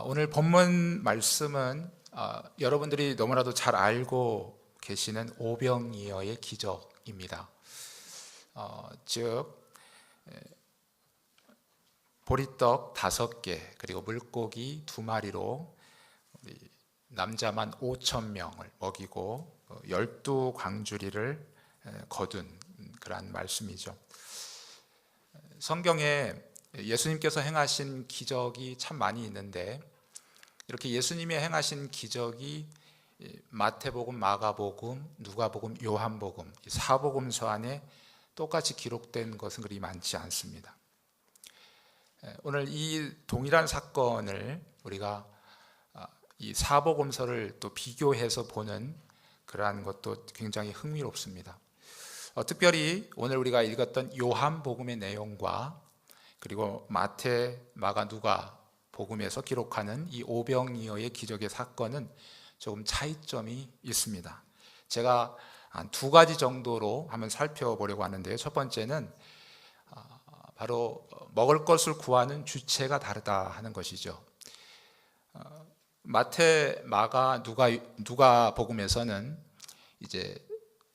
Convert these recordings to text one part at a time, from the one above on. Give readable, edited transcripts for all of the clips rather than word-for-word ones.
오늘 본문 말씀은 여러분들이 너무나도 잘 알고 계시는 오병이어의 기적입니다. 즉 보리떡 5개 그리고 물고기 2마리로 남자만 5,000명을 먹이고 12광주리를 거둔 그러한 말씀이죠. 성경에 예수님께서 행하신 기적이 참 많이 있는데 이렇게 예수님이 행하신 기적이 마태복음, 마가복음, 누가복음, 요한복음 이 4복음서 안에 똑같이 기록된 것은 그리 많지 않습니다. 오늘 이 동일한 사건을 우리가 이 4복음서를 또 비교해서 보는 그러한 것도 굉장히 흥미롭습니다. 특별히 오늘 우리가 읽었던 요한복음의 내용과 그리고 마태, 마가, 누가 복음에서 기록하는 이 오병이어의 기적의 사건은 조금 차이점이 있습니다. 제가 한 2가지 정도로 한번 살펴보려고 하는데요. 첫 번째는 바로 먹을 것을 구하는 주체가 다르다 하는 것이죠. 마태, 마가, 누가 복음에서는 이제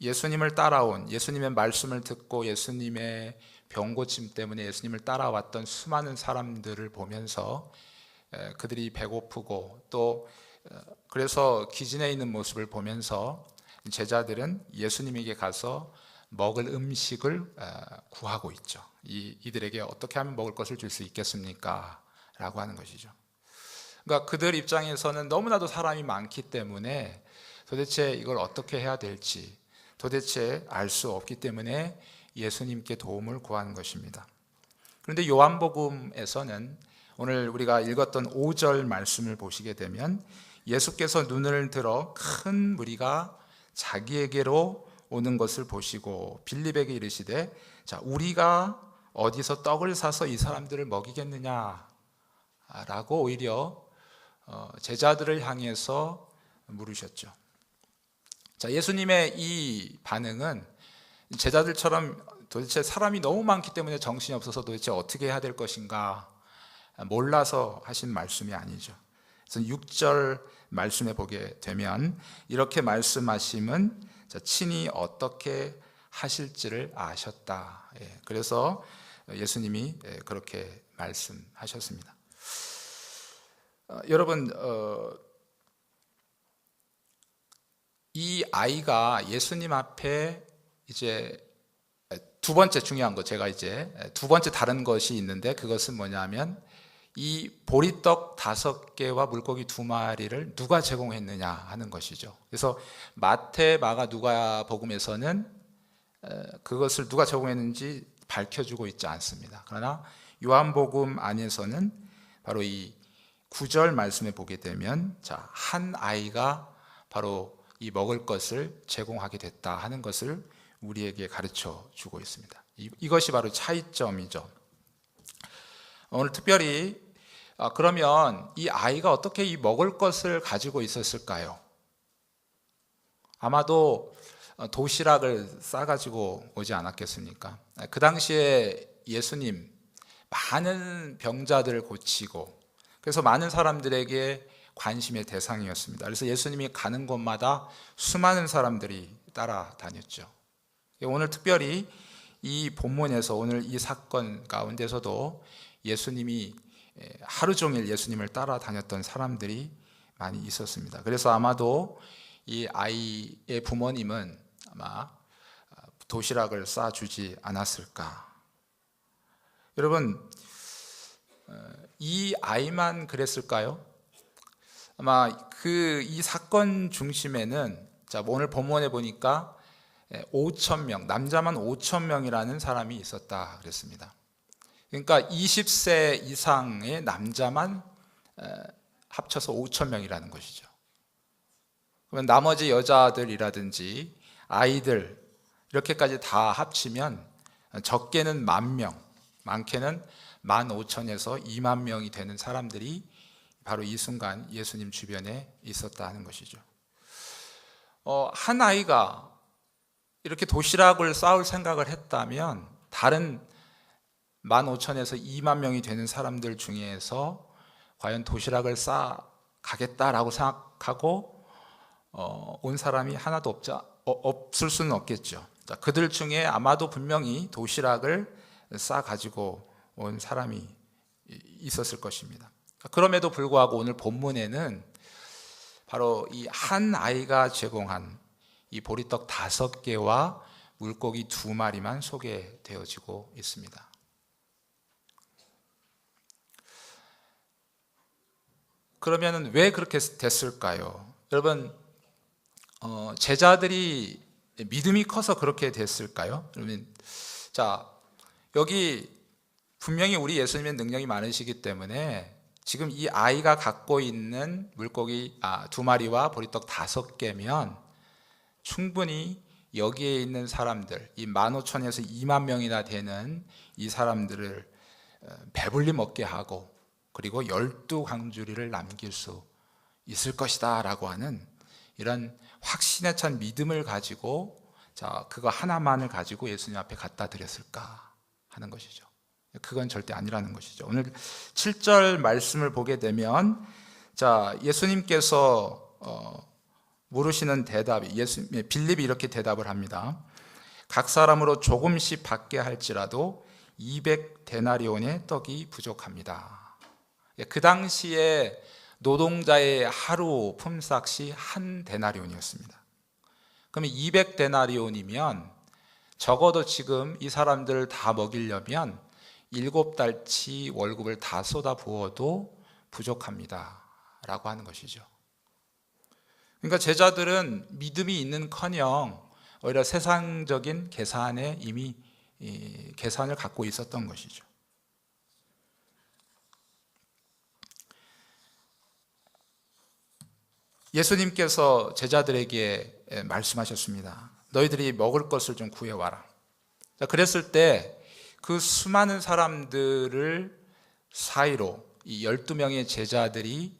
예수님을 따라온, 예수님의 말씀을 듣고 예수님의 병고침 때문에 예수님을 따라왔던 수많은 사람들을 보면서 그들이 배고프고 또 그래서 기진해 있는 모습을 보면서 제자들은 예수님에게 가서 먹을 음식을 구하고 있죠. 이들에게 어떻게 하면 먹을 것을 줄 수 있겠습니까? 라고 하는 것이죠. 그러니까 그들 입장에서는 너무나도 사람이 많기 때문에 도대체 이걸 어떻게 해야 될지 도대체 알 수 없기 때문에 예수님께 도움을 구하는 것입니다. 그런데 요한복음에서는 오늘 우리가 읽었던 5절 말씀을 보시게 되면 예수께서 눈을 들어 큰 무리가 자기에게로 오는 것을 보시고 빌립에게 이르시되 자, 우리가 어디서 떡을 사서 이 사람들을 먹이겠느냐 라고 오히려 제자들을 향해서 물으셨죠. 자, 예수님의 이 반응은 제자들처럼 도대체 사람이 너무 많기 때문에 정신이 없어서 도대체 어떻게 해야 될 것인가 몰라서 하신 말씀이 아니죠. 그래서 6절 말씀에 보게 되면 이렇게 말씀하심은 친히 어떻게 하실지를 아셨다. 그래서 예수님이 그렇게 말씀하셨습니다. 여러분, 이 아이가 예수님 앞에 이제 2번째 중요한 거, 제가 이제 2번째 다른 것이 있는데 그것은 뭐냐면 이 보리떡 5개와 물고기 2마리를 누가 제공했느냐 하는 것이죠. 그래서 마태, 마가, 누가 복음에서는 그것을 누가 제공했는지 밝혀주고 있지 않습니다. 그러나 요한복음 안에서는 바로 이 9절 말씀에 보게 되면 자, 한 아이가 바로 이 먹을 것을 제공하게 됐다 하는 것을 우리에게 가르쳐 주고 있습니다. 이것이 바로 차이점이죠. 오늘 특별히 그러면 이 아이가 어떻게 이 먹을 것을 가지고 있었을까요? 아마도 도시락을 싸가지고 오지 않았겠습니까? 그 당시에 예수님 많은 병자들을 고치고 그래서 많은 사람들에게 관심의 대상이었습니다. 그래서 예수님이 가는 곳마다 수많은 사람들이 따라다녔죠. 오늘 특별히 이 본문에서 오늘 이 사건 가운데서도 예수님이 하루 종일 예수님을 따라다녔던 사람들이 많이 있었습니다. 그래서 아마도 이 아이의 부모님은 아마 도시락을 싸주지 않았을까. 여러분, 이 아이만 그랬을까요? 아마 이 사건 중심에는 자, 오늘 본문에 보니까 5,000명, 남자만 5,000명이라는 사람이 있었다 그랬습니다. 그러니까 20세 이상의 남자만 합쳐서 5,000명이라는 것이죠. 그러면 나머지 여자들이라든지 아이들 이렇게까지 다 합치면 적게는 10,000명, 많게는 15,000에서 20,000명이 되는 사람들이 바로 이 순간 예수님 주변에 있었다 하는 것이죠. 한 아이가 이렇게 도시락을 싸울 생각을 했다면 다른 15,000에서 20,000명이 되는 사람들 중에서 과연 도시락을 싸 가겠다라고 생각하고 온 사람이 하나도 없을 수는 없겠죠. 자, 그들 중에 아마도 분명히 도시락을 싸 가지고 온 사람이 있었을 것입니다. 그럼에도 불구하고 오늘 본문에는 바로 이 한 아이가 제공한 이 보리떡 5개와 물고기 2마리만 소개되어지고 있습니다. 그러면 왜 그렇게 됐을까요? 여러분, 제자들이 믿음이 커서 그렇게 됐을까요? 그러면 자, 여기 분명히 우리 예수님의 능력이 많으시기 때문에 지금 이 아이가 갖고 있는 물고기 2마리와 보리떡 5개면 충분히 여기에 있는 사람들, 이 15,000에서 2만 명이나 되는 이 사람들을 배불리 먹게 하고 그리고 12광주리를 남길 수 있을 것이다 라고 하는 이런 확신에 찬 믿음을 가지고 자, 그거 하나만을 가지고 예수님 앞에 갖다 드렸을까 하는 것이죠. 그건 절대 아니라는 것이죠. 오늘 7절 말씀을 보게 되면 자, 예수님께서 물으시는 대답이 빌립이 이렇게 대답을 합니다. 각 사람으로 조금씩 받게 할지라도 200데나리온의 떡이 부족합니다. 그 당시에 노동자의 하루 품삯이 1데나리온이었습니다. 그러면 200데나리온이면 적어도 지금 이 사람들을 다 먹이려면 7달치 월급을 다 쏟아 부어도 부족합니다 라고 하는 것이죠. 그러니까 제자들은 믿음이 있는커녕 오히려 세상적인 계산에 이미 계산을 갖고 있었던 것이죠. 예수님께서 제자들에게 말씀하셨습니다. 너희들이 먹을 것을 좀 구해와라. 그랬을 때 그 수많은 사람들을 사이로 이 12명의 제자들이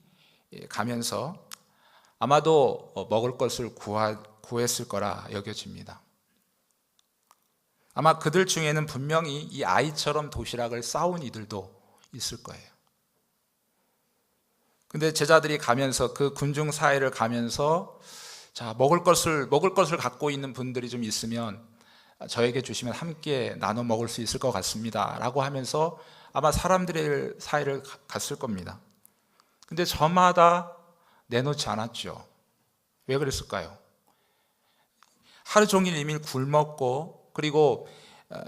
가면서 아마도 먹을 것을 구했을 거라 여겨집니다. 아마 그들 중에는 분명히 이 아이처럼 도시락을 싸온 이들도 있을 거예요. 근데 제자들이 가면서 그 군중 사이를 가면서 자, 먹을 것을 갖고 있는 분들이 좀 있으면 저에게 주시면 함께 나눠 먹을 수 있을 것 같습니다 라고 하면서 아마 사람들의 사이를 갔을 겁니다. 근데 저마다 내놓지 않았죠. 왜 그랬을까요? 하루 종일 이미 굶었고 그리고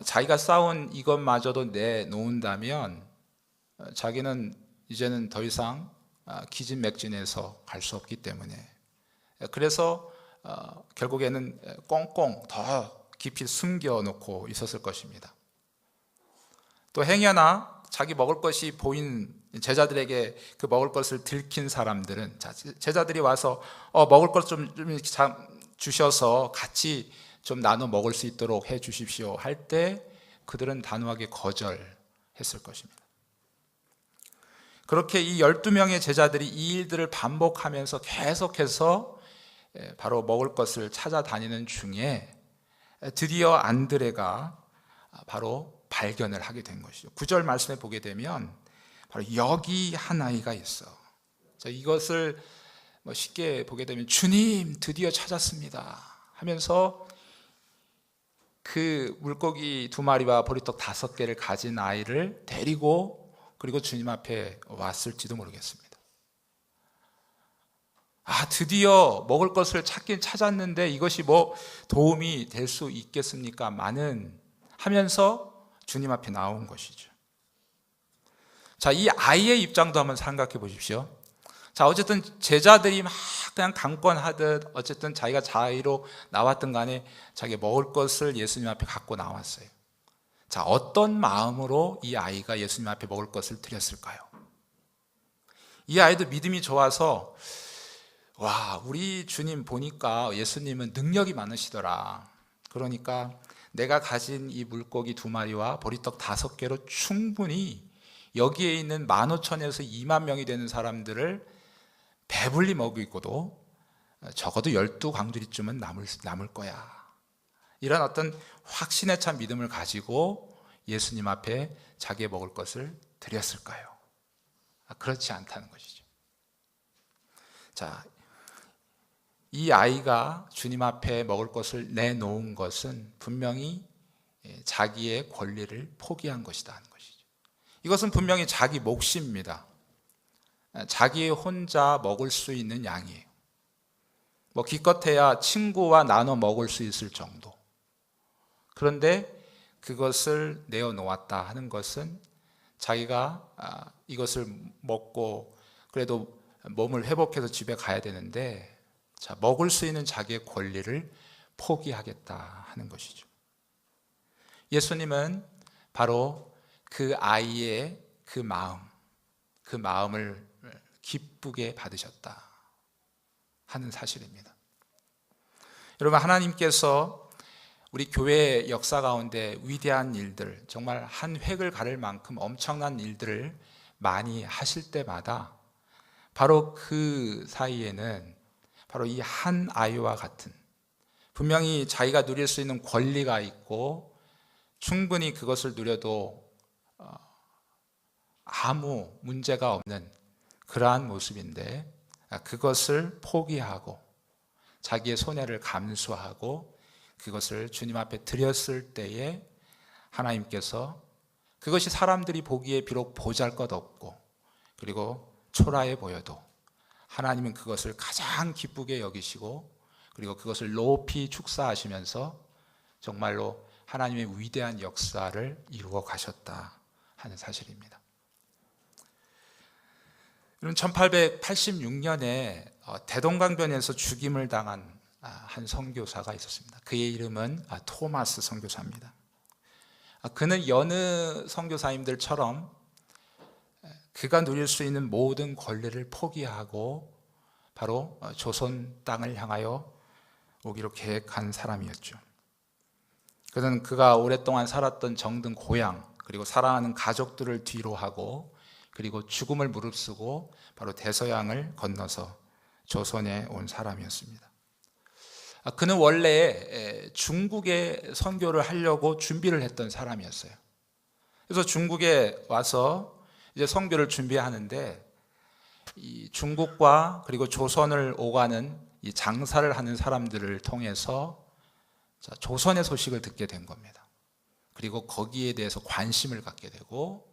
자기가 쌓은 이것마저도 내놓는다면 자기는 이제는 더 이상 기진맥진해서 갈 수 없기 때문에 그래서 결국에는 꽁꽁 더 깊이 숨겨놓고 있었을 것입니다. 또 행여나 자기 먹을 것이 보인 제자들에게 그 먹을 것을 들킨 사람들은 제자들이 와서 먹을 것 좀 주셔서 같이 좀 나눠 먹을 수 있도록 해 주십시오 할 때 그들은 단호하게 거절했을 것입니다. 그렇게 이 12명의 제자들이 이 일들을 반복하면서 계속해서 바로 먹을 것을 찾아다니는 중에 드디어 안드레가 바로 발견을 하게 된 것이죠. 9절 말씀에 보게 되면 바로 여기 한 아이가 있어. 자, 이것을 쉽게 보게 되면 주님 드디어 찾았습니다 하면서 그 물고기 2마리와 보리떡 5개를 가진 아이를 데리고 그리고 주님 앞에 왔을지도 모르겠습니다. 드디어 먹을 것을 찾긴 찾았는데 이것이 도움이 될 수 있겠습니까? 많은 하면서 주님 앞에 나온 것이죠. 자, 이 아이의 입장도 한번 생각해 보십시오. 자, 어쨌든 제자들이 막 그냥 강권하듯 어쨌든 자기가 자의로 나왔든 간에 자기가 먹을 것을 예수님 앞에 갖고 나왔어요. 자, 어떤 마음으로 이 아이가 예수님 앞에 먹을 것을 드렸을까요? 이 아이도 믿음이 좋아서 와, 우리 주님 보니까 예수님은 능력이 많으시더라. 그러니까 내가 가진 이 물고기 2마리와 보리떡 5개로 충분히 여기에 있는 15,000에서 2만 명이 되는 사람들을 배불리 먹이고도 적어도 12광주리쯤은 남을 거야. 이런 어떤 확신에 찬 믿음을 가지고 예수님 앞에 자기의 먹을 것을 드렸을까요? 그렇지 않다는 것이죠. 자, 이 아이가 주님 앞에 먹을 것을 내놓은 것은 분명히 자기의 권리를 포기한 것이다 하는 것이죠. 이것은 분명히 자기 몫입니다. 자기 혼자 먹을 수 있는 양이에요. 기껏해야 친구와 나눠 먹을 수 있을 정도. 그런데 그것을 내어놓았다 하는 것은 자기가 이것을 먹고 그래도 몸을 회복해서 집에 가야 되는데, 먹을 수 있는 자기의 권리를 포기하겠다 하는 것이죠. 예수님은 바로 그 아이의 그 마음을 기쁘게 받으셨다 하는 사실입니다. 여러분, 하나님께서 우리 교회의 역사 가운데 위대한 일들, 정말 한 획을 가를 만큼 엄청난 일들을 많이 하실 때마다 바로 그 사이에는 바로 이 한 아이와 같은, 분명히 자기가 누릴 수 있는 권리가 있고 충분히 그것을 누려도 아무 문제가 없는 그러한 모습인데, 그것을 포기하고 자기의 손해를 감수하고 그것을 주님 앞에 드렸을 때에 하나님께서 그것이 사람들이 보기에 비록 보잘것없고 그리고 초라해 보여도 하나님은 그것을 가장 기쁘게 여기시고 그리고 그것을 높이 축사하시면서 정말로 하나님의 위대한 역사를 이루어 가셨다 하는 사실입니다. 1886년에 대동강변에서 죽임을 당한 한 선교사가 있었습니다. 그의 이름은 토마스 선교사입니다. 그는 여느 선교사님들처럼 그가 누릴 수 있는 모든 권리를 포기하고 바로 조선 땅을 향하여 오기로 계획한 사람이었죠. 그는 그가 오랫동안 살았던 정든 고향 그리고 사랑하는 가족들을 뒤로하고 그리고 죽음을 무릅쓰고 바로 대서양을 건너서 조선에 온 사람이었습니다. 그는 원래 중국에 선교를 하려고 준비를 했던 사람이었어요. 그래서 중국에 와서 이제 선교를 준비하는데 이 중국과 그리고 조선을 오가는 이 장사를 하는 사람들을 통해서 조선의 소식을 듣게 된 겁니다. 그리고 거기에 대해서 관심을 갖게 되고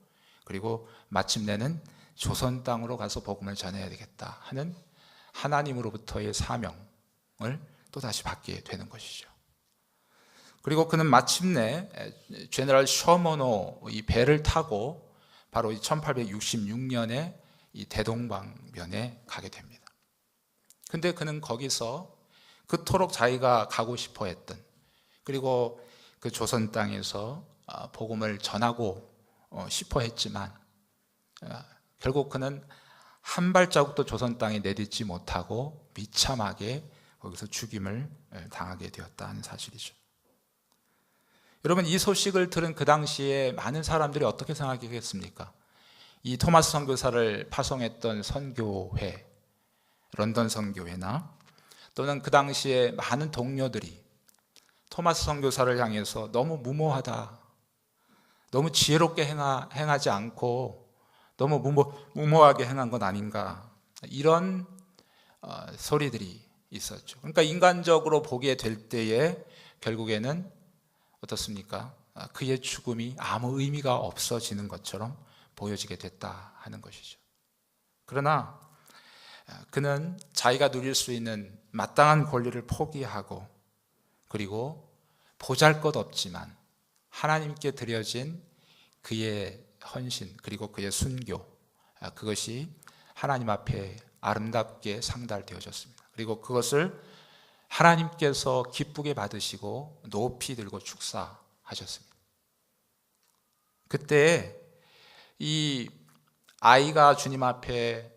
그리고 마침내는 조선 땅으로 가서 복음을 전해야 되겠다 하는 하나님으로부터의 사명을 또다시 받게 되는 것이죠. 그리고 그는 마침내 제너럴 셔머노 이 배를 타고 바로 1866년에 이 대동방변에 가게 됩니다. 근데 그는 거기서 그토록 자기가 가고 싶어 했던 그리고 그 조선 땅에서 복음을 전하고 싶어 했지만 결국 그는 한 발자국도 조선 땅에 내딛지 못하고 비참하게 거기서 죽임을 당하게 되었다는 사실이죠. 여러분, 이 소식을 들은 그 당시에 많은 사람들이 어떻게 생각했겠습니까? 이 토마스 선교사를 파송했던 선교회, 런던 선교회나 또는 그 당시에 많은 동료들이 토마스 선교사를 향해서 너무 무모하다, 너무 지혜롭게 행하지 않고 너무 무모하게 행한 것 아닌가, 이런 소리들이 있었죠. 그러니까 인간적으로 보게 될 때에 결국에는 어떻습니까? 그의 죽음이 아무 의미가 없어지는 것처럼 보여지게 됐다 하는 것이죠. 그러나 그는 자기가 누릴 수 있는 마땅한 권리를 포기하고 그리고 보잘것없지만 하나님께 드려진 그의 헌신 그리고 그의 순교, 그것이 하나님 앞에 아름답게 상달되어졌습니다. 그리고 그것을 하나님께서 기쁘게 받으시고 높이 들고 축사하셨습니다. 그때 이 아이가 주님 앞에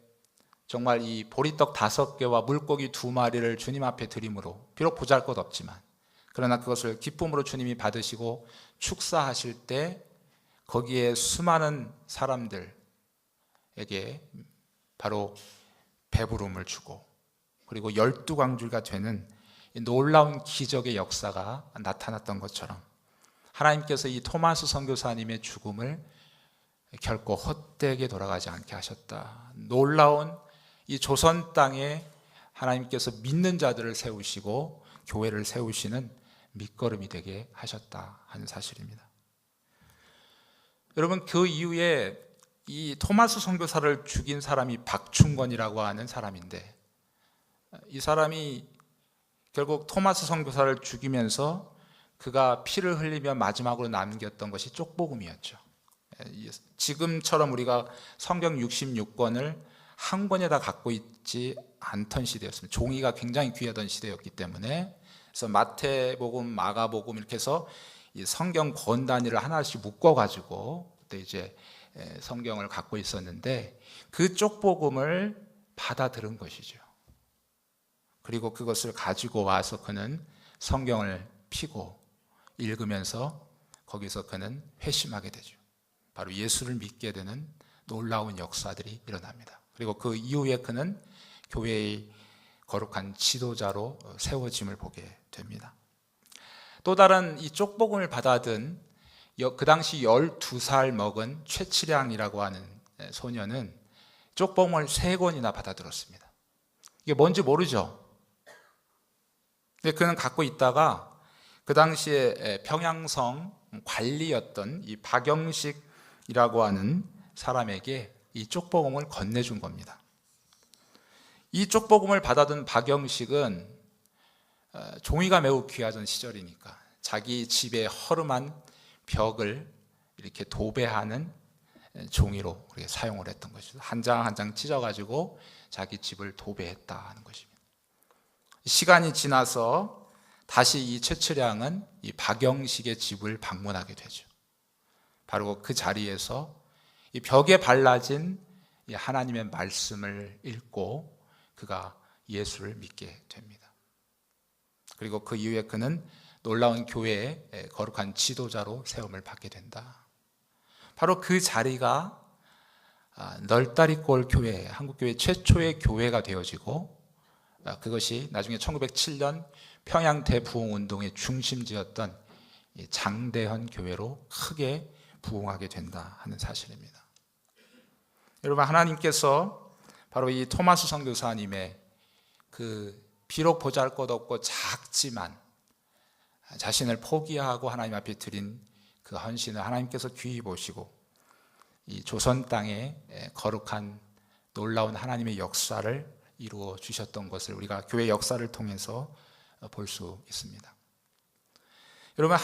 정말 이 보리떡 5개와 물고기 2마리를 주님 앞에 드림으로 비록 보잘것없지만 그러나 그것을 기쁨으로 주님이 받으시고 축사하실 때 거기에 수많은 사람들에게 바로 배부름을 주고 그리고 12광주가 되는 놀라운 기적의 역사가 나타났던 것처럼 하나님께서 이 토마스 선교사님의 죽음을 결코 헛되게 돌아가지 않게 하셨다. 놀라운 이 조선 땅에 하나님께서 믿는 자들을 세우시고 교회를 세우시는 밑거름이 되게 하셨다 하는 사실입니다. 여러분, 그 이후에 이 토마스 선교사를 죽인 사람이 박충건이라고 하는 사람인데, 이 사람이 결국 토마스 선교사를 죽이면서 그가 피를 흘리며 마지막으로 남겼던 것이 쪽복음이었죠. 지금처럼 우리가 성경 66권을 한 권에다 갖고 있지 않던 시대였습니다. 종이가 굉장히 귀하던 시대였기 때문에, 그래서 마태복음, 마가복음 이렇게 해서 이 성경 권 단위를 하나씩 묶어가지고 그때 이제 성경을 갖고 있었는데, 그 쪽복음을 받아들은 것이죠. 그리고 그것을 가지고 와서 그는 성경을 펴고 읽으면서 거기서 그는 회심하게 되죠. 바로 예수를 믿게 되는 놀라운 역사들이 일어납니다. 그리고 그 이후에 그는 교회의 거룩한 지도자로 세워짐을 보게 됩니다. 또 다른 이 쪽복음을 받아든 그 당시 12살 먹은 최치량이라고 하는 소녀는 쪽복음을 3권이나 받아들었습니다. 이게 뭔지 모르죠. 근데 그는 갖고 있다가 그 당시에 평양성 관리였던 이 박영식이라고 하는 사람에게 이 쪽복음을 건네준 겁니다. 이 쪽복음을 받아든 박영식은 종이가 매우 귀하던 시절이니까 자기 집의 허름한 벽을 이렇게 도배하는 종이로 사용을 했던 것이죠. 한 장 한 장 찢어가지고 자기 집을 도배했다 하는 것입니다. 시간이 지나서 다시 이 최철량은 이 박영식의 집을 방문하게 되죠. 바로 그 자리에서 이 벽에 발라진 이 하나님의 말씀을 읽고 그가 예수를 믿게 됩니다. 그리고 그 이후에 그는 놀라운 교회의 거룩한 지도자로 세움을 받게 된다. 바로 그 자리가 널다리골 교회, 한국교회 최초의 교회가 되어지고, 그것이 나중에 1907년 평양 대부흥운동의 중심지였던 장대현 교회로 크게 부흥하게 된다 하는 사실입니다. 여러분, 하나님께서 바로 이 토마스 선교사님의 그 비록 보잘것없고 작지만 자신을 포기하고 하나님 앞에 드린 그 헌신을 하나님께서 귀히 보시고 이 조선 땅에 거룩한 놀라운 하나님의 역사를 이루어 주셨던 것을 우리가 교회 역사를 통해서 볼 수 있습니다. 여러분,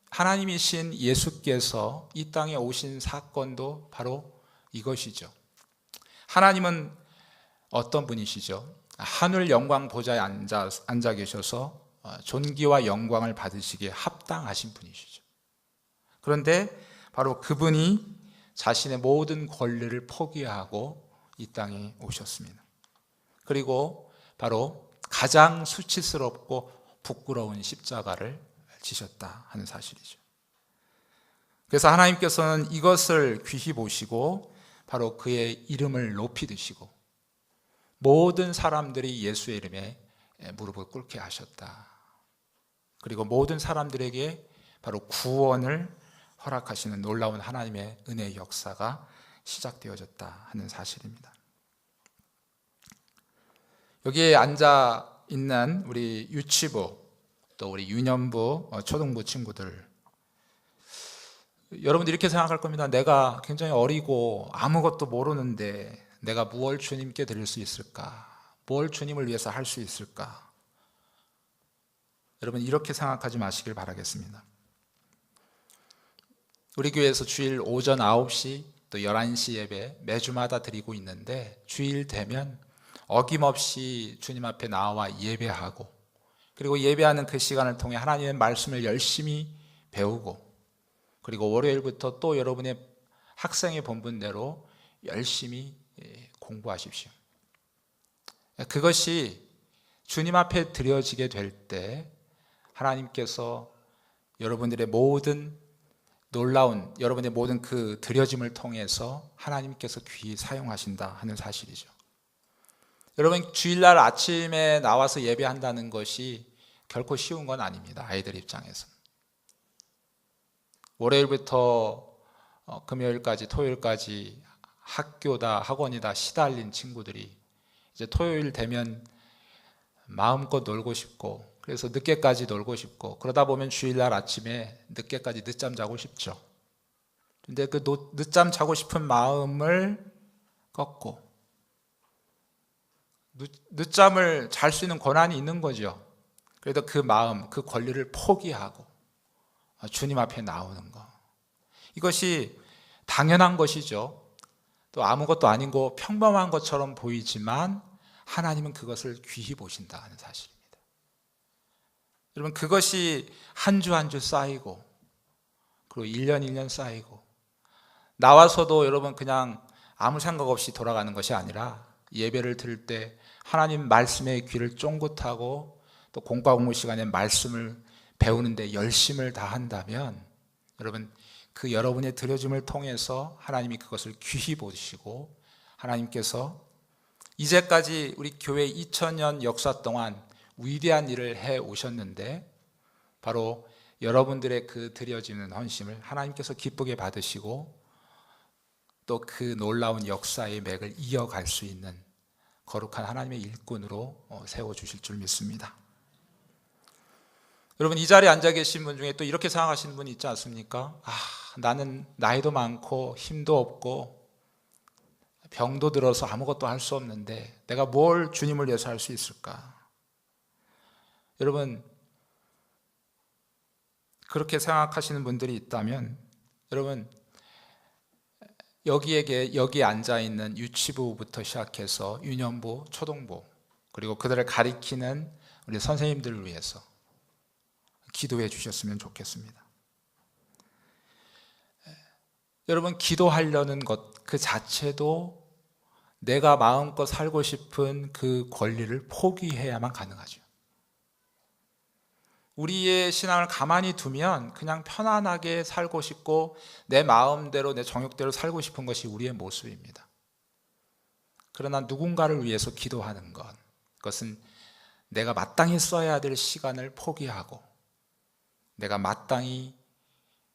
하나님이신 예수께서 이 땅에 오신 사건도 바로 이것이죠. 하나님은 어떤 분이시죠? 하늘 영광 보좌에 앉아 계셔서 존귀와 영광을 받으시기에 합당하신 분이시죠. 그런데 바로 그분이 자신의 모든 권리를 포기하고 이 땅에 오셨습니다. 그리고 바로 가장 수치스럽고 부끄러운 십자가를 지셨다 하는 사실이죠. 그래서 하나님께서는 이것을 귀히 보시고 바로 그의 이름을 높이 드시고 모든 사람들이 예수의 이름에 무릎을 꿇게 하셨다. 그리고 모든 사람들에게 바로 구원을 허락하시는 놀라운 하나님의 은혜의 역사가 시작되어졌다 하는 사실입니다. 여기에 앉아 있는 우리 유치부, 또 우리 유년부, 초등부 친구들, 여러분들 이렇게 생각할 겁니다. 내가 굉장히 어리고 아무것도 모르는데 내가 무엇을 주님께 드릴 수 있을까? 뭘 주님을 위해서 할 수 있을까? 여러분, 이렇게 생각하지 마시길 바라겠습니다. 우리 교회에서 주일 오전 9시 또 11시 예배 매주마다 드리고 있는데, 주일 되면 어김없이 주님 앞에 나와 예배하고, 그리고 예배하는 그 시간을 통해 하나님의 말씀을 열심히 배우고, 그리고 월요일부터 또 여러분의 학생의 본분대로 열심히 공부하십시오. 그것이 주님 앞에 드려지게 될 때 하나님께서 여러분들의 모든 놀라운, 여러분의 모든 그 드려짐을 통해서 하나님께서 귀히 사용하신다 하는 사실이죠. 여러분, 주일날 아침에 나와서 예배한다는 것이 결코 쉬운 건 아닙니다. 아이들 입장에서 월요일부터 금요일까지 토요일까지 학교다 학원이다 시달린 친구들이 이제 토요일 되면 마음껏 놀고 싶고, 그래서 늦게까지 놀고 싶고, 그러다 보면 주일날 아침에 늦게까지 늦잠 자고 싶죠. 근데 그 늦잠 자고 싶은 마음을 꺾고 늦잠을 잘 수 있는 권한이 있는 거죠. 그래도 그 마음, 그 권리를 포기하고 주님 앞에 나오는 거, 이것이 당연한 것이죠. 또 아무것도 아닌 거 평범한 것처럼 보이지만 하나님은 그것을 귀히 보신다는 사실입니다. 여러분, 그것이 한 주 한 주 쌓이고, 그리고 1년 1년 쌓이고, 나와서도 여러분 그냥 아무 생각 없이 돌아가는 것이 아니라 예배를 드릴 때 하나님 말씀의 귀를 쫑긋하고, 또 공과 공부 시간에 말씀을 배우는데 열심을 다한다면 여러분, 그 여러분의 드려짐을 통해서 하나님이 그것을 귀히 보시고, 하나님께서 이제까지 우리 교회 2000년 역사 동안 위대한 일을 해 오셨는데, 바로 여러분들의 그 드려지는 헌심을 하나님께서 기쁘게 받으시고, 또 그 놀라운 역사의 맥을 이어갈 수 있는 거룩한 하나님의 일꾼으로 세워주실 줄 믿습니다. 여러분, 이 자리에 앉아 계신 분 중에 또 이렇게 생각하시는 분이 있지 않습니까? 나는 나이도 많고 힘도 없고 병도 들어서 아무것도 할 수 없는데 내가 뭘 주님을 위해서 할 수 있을까? 여러분, 그렇게 생각하시는 분들이 있다면 여러분, 여기에 앉아있는 유치부부터 시작해서 유년부, 초등부, 그리고 그들을 가리키는 우리 선생님들을 위해서 기도해 주셨으면 좋겠습니다. 여러분, 기도하려는 것 그 자체도 내가 마음껏 살고 싶은 그 권리를 포기해야만 가능하죠. 우리의 신앙을 가만히 두면 그냥 편안하게 살고 싶고 내 마음대로 내 정욕대로 살고 싶은 것이 우리의 모습입니다. 그러나 누군가를 위해서 기도하는 것, 그것은 내가 마땅히 써야 될 시간을 포기하고 내가 마땅히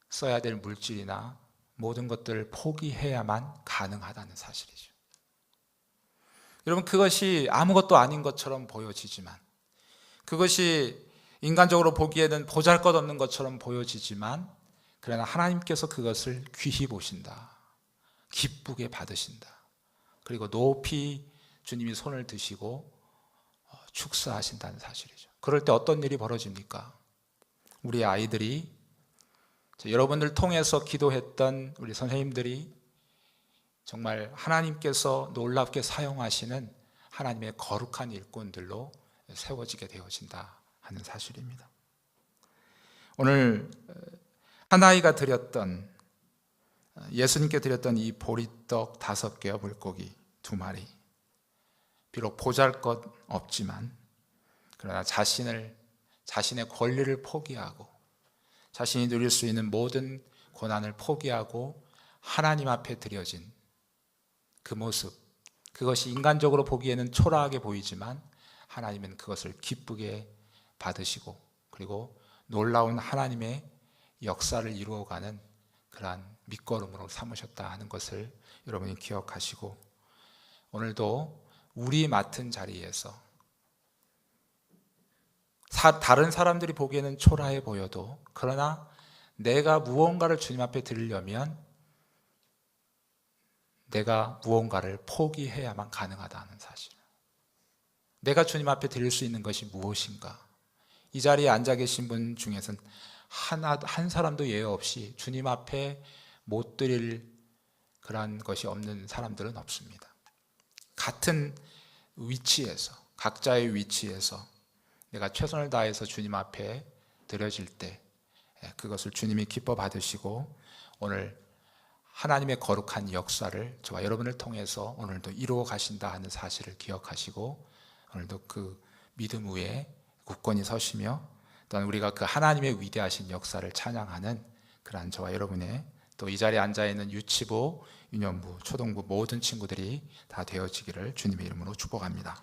써야 될 물질이나 모든 것들을 포기해야만 가능하다는 사실이죠. 여러분, 그것이 아무것도 아닌 것처럼 보여지지만, 그것이 인간적으로 보기에는 보잘것없는 것처럼 보여지지만, 그러나 하나님께서 그것을 귀히 보신다, 기쁘게 받으신다, 그리고 높이 주님이 손을 드시고 축사하신다는 사실이죠. 그럴 때 어떤 일이 벌어집니까? 우리 아이들이, 여러분들 통해서 기도했던 우리 선생님들이 정말 하나님께서 놀랍게 사용하시는 하나님의 거룩한 일꾼들로 세워지게 되어진다 하는 사실입니다. 오늘 하나이가 드렸던, 예수님께 드렸던 이 보리떡 5개와 물고기 2마리, 비록 보잘것 없지만 그러나 자신의 권리를 포기하고 자신이 누릴 수 있는 모든 고난을 포기하고 하나님 앞에 드려진 그 모습, 그것이 인간적으로 보기에는 초라하게 보이지만 하나님은 그것을 기쁘게 받으시고, 그리고 놀라운 하나님의 역사를 이루어가는 그러한 밑거름으로 삼으셨다 하는 것을 여러분이 기억하시고, 오늘도 우리 맡은 자리에서 다른 사람들이 보기에는 초라해 보여도, 그러나 내가 무언가를 주님 앞에 드리려면 내가 무언가를 포기해야만 가능하다는 사실. 내가 주님 앞에 드릴 수 있는 것이 무엇인가? 이 자리에 앉아 계신 분 중에서는 한 사람도 예외 없이 주님 앞에 못 드릴 그러한 것이 없는 사람들은 없습니다. 같은 위치에서, 각자의 위치에서 내가 최선을 다해서 주님 앞에 드려질 때 그것을 주님이 기뻐 받으시고 오늘 하나님의 거룩한 역사를 저와 여러분을 통해서 오늘도 이루어 가신다 하는 사실을 기억하시고, 오늘도 그 믿음 위에 굳건히 서시며 또한 우리가 그 하나님의 위대하신 역사를 찬양하는 그러한 저와 여러분의, 또 이 자리에 앉아있는 유치부, 유년부, 초등부 모든 친구들이 다 되어지기를 주님의 이름으로 축복합니다.